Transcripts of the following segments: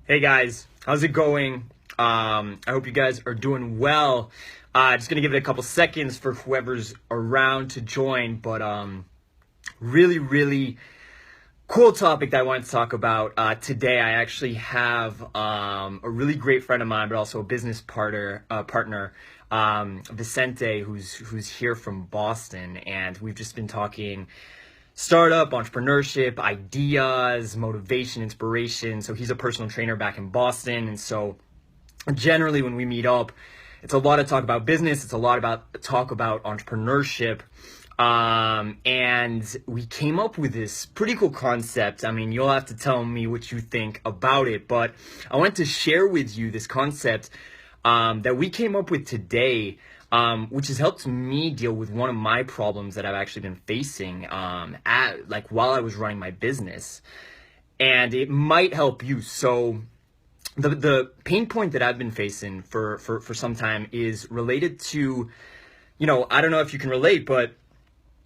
Hey guys, how's it going? I hope you guys are doing well. Just gonna give it a couple seconds for whoever's around to join, but really cool topic that I wanted to talk about today. I actually have a really great friend of mine, but also a business partner, Vicente, who's here from Boston, and we've just been talking startup, entrepreneurship, ideas, motivation, inspiration. So he's a personal trainer back in Boston. And so generally when we meet up, it's a lot of talk about business. It's a lot about talk about entrepreneurship. And we came up with this pretty cool concept. I mean, you'll have to tell me what you think about it, but I wanted to share with you this concept that we came up with today, which has helped me deal with one of my problems that I've actually been facing while I was running my business, and it might help you. So the pain point that I've been facing for some time is related to, I don't know if you can relate, but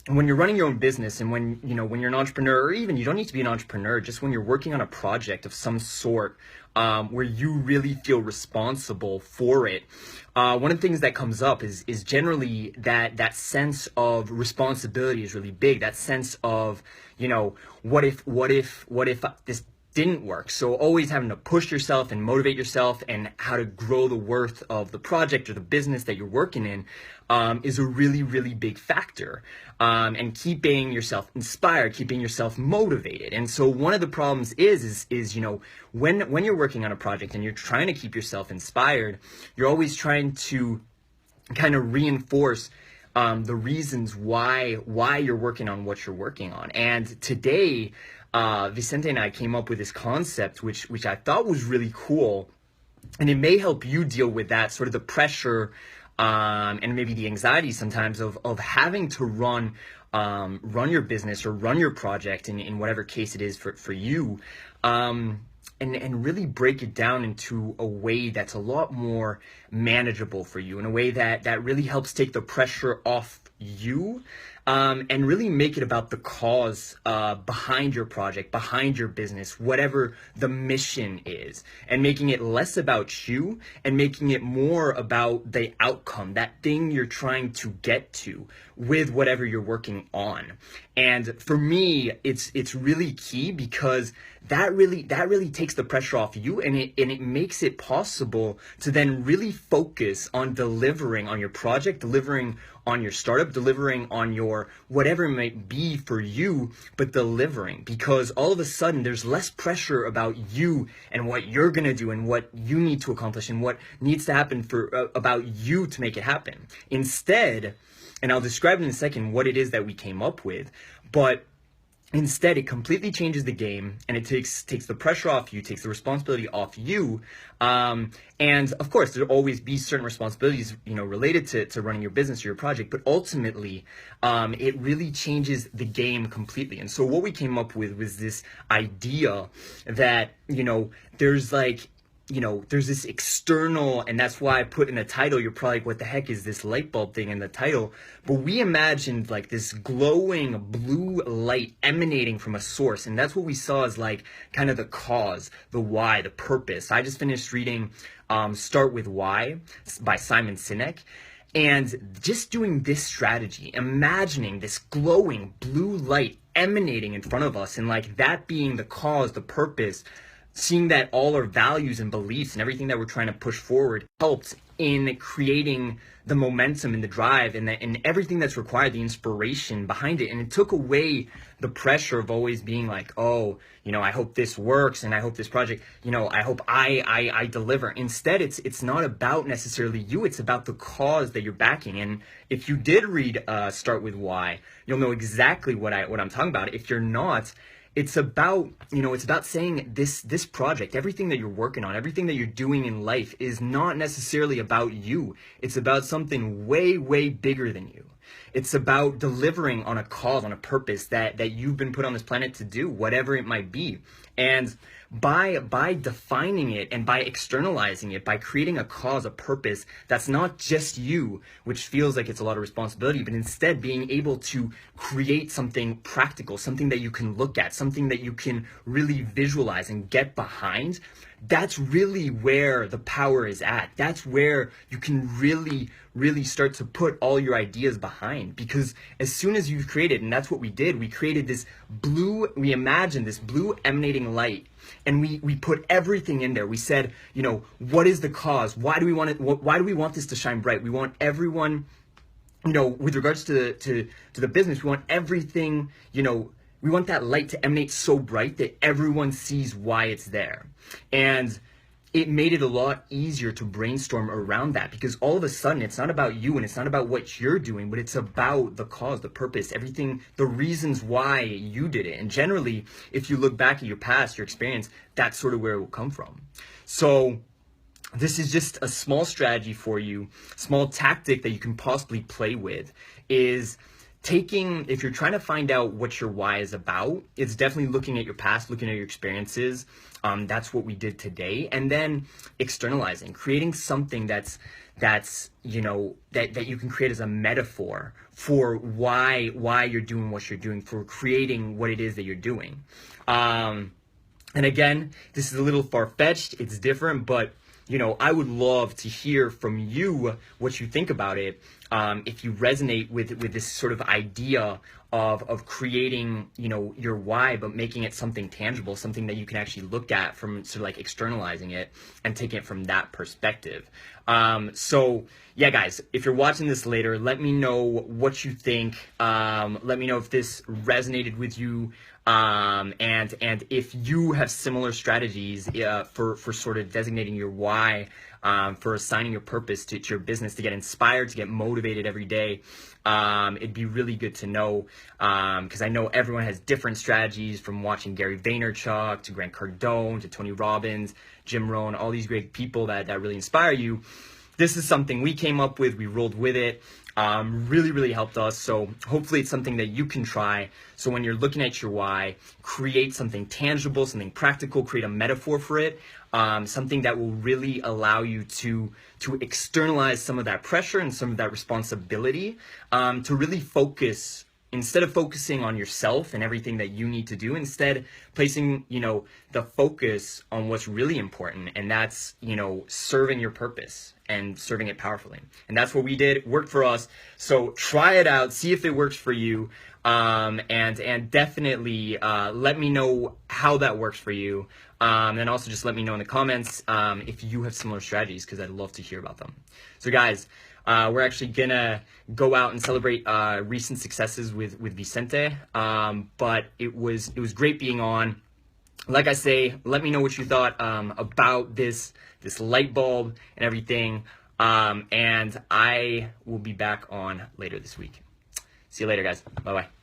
when you're running your own business and when you're an entrepreneur, or even you don't need to be an entrepreneur, just when you're working on a project of some sort, where you really feel responsible for it, one of the things that comes up is generally that sense of responsibility is really big. That sense of, what if this didn't work? So always having to push yourself and motivate yourself and how to grow the worth of the project or the business that you're working in is a really big factor. And keeping yourself inspired, keeping yourself motivated. And so one of the problems is when you're working on a project and you're trying to keep yourself inspired, you're always trying to kind of reinforce the reasons why you're working on what you're working on. And today, Vicente and I came up with this concept, which I thought was really cool, and it may help you deal with that sort of the pressure and maybe the anxiety sometimes of having to run your business or run your project in whatever case it is for you, and really break it down into a way that's a lot more manageable for you, in a way that really helps take the pressure off you, and really make it about the cause behind your project, behind your business, whatever the mission is, and making it less about you and making it more about the outcome, that thing you're trying to get to with whatever you're working on. And for me, it's really key, because that really takes the pressure off you, and it makes it possible to then really focus on delivering on your project, delivering on your startup, delivering on your whatever it might be for you, but delivering, because all of a sudden there's less pressure about you and what you're gonna do and what you need to accomplish and what needs to happen about you to make it happen. Instead, and I'll describe in a second what it is that we came up with, but instead, it completely changes the game, and it takes the pressure off you, takes the responsibility off you. And of course, there'll always be certain responsibilities, related to running your business or your project, but ultimately, it really changes the game completely. And so what we came up with was this idea that, there's this external, and that's why I put in the title, you're probably like, what the heck is this light bulb thing in the title? But we imagined like this glowing blue light emanating from a source, and that's what we saw as like kind of the cause, the why, the purpose. I just finished reading Start With Why by Simon Sinek. And just doing this strategy, imagining this glowing blue light emanating in front of us, and like that being the cause, the purpose, seeing that all our values and beliefs and everything that we're trying to push forward helped in creating the momentum and the drive and everything that's required, the inspiration behind it. And it took away the pressure of always being like, oh, I hope this works, and I hope this project, I hope I deliver. Instead, it's not about necessarily you, it's about the cause that you're backing. And if you did read Start With Why, you'll know exactly what I'm talking about. If you're not, it's about saying this project, everything that you're working on, everything that you're doing in life is not necessarily about you. It's about something way bigger than you. It's about delivering on a cause, on a purpose that you've been put on this planet to do, whatever it might be. And by defining it and by externalizing it, by creating a cause, a purpose that's not just you, which feels like it's a lot of responsibility, but instead being able to create something practical, something that you can look at, something that you can really visualize and get behind. That's really where the power is at. That's where you can really start to put all your ideas behind. Because as soon as you've created, and that's what we did, we created this blue, we imagined this blue emanating light, and we put everything in there. We said, you know, what is the cause? Why do we want it? Why do we want this to shine bright? We want everyone, you know, with regards to the business, we want everything, you know, we want that light to emanate so bright that everyone sees why it's there. And it made it a lot easier to brainstorm around that, because all of a sudden it's not about you and it's not about what you're doing, but it's about the cause, the purpose, everything, the reasons why you did it. And generally, if you look back at your past, your experience, that's sort of where it will come from. So this is just a small strategy for you, small tactic that you can possibly play with, is taking, if you're trying to find out what your why is about, it's definitely looking at your past, looking at your experiences. That's what we did today. And then externalizing, creating something that's you know, that you can create as a metaphor for why you're doing what you're doing, for creating what it is that you're doing. And again, this is a little far-fetched, it's different, but you know, I would love to hear from you what you think about it. If you resonate with this sort of idea of creating, you know, your why, but making it something tangible, something that you can actually look at, from sort of like externalizing it and taking it from that perspective. So yeah, guys, if you're watching this later, let me know what you think. Let me know if this resonated with you. And if you have similar strategies for sort of designating your why, for assigning your purpose to your business, to get inspired, to get motivated every day, it'd be really good to know, because I know everyone has different strategies, from watching Gary Vaynerchuk to Grant Cardone to Tony Robbins, Jim Rohn, all these great people that really inspire you. This is something we came up with, we rolled with it. Really helped us. So hopefully it's something that you can try. So when you're looking at your why, create something tangible, something practical, create a metaphor for it, something that will really allow you to externalize some of that pressure and some of that responsibility, to really focus, instead of focusing on yourself and everything that you need to do, instead placing, you know, the focus on what's really important, and that's, you know, serving your purpose and serving it powerfully. And that's what we did. It worked for us. So try it out, see if it works for you, and definitely let me know how that works for you. And also just let me know in the comments if you have similar strategies, because I'd love to hear about them. So guys, we're actually gonna go out and celebrate recent successes with Vicente, but it was great being on. Like I say, let me know what you thought about this light bulb and everything, and I will be back on later this week. See you later, guys. Bye bye.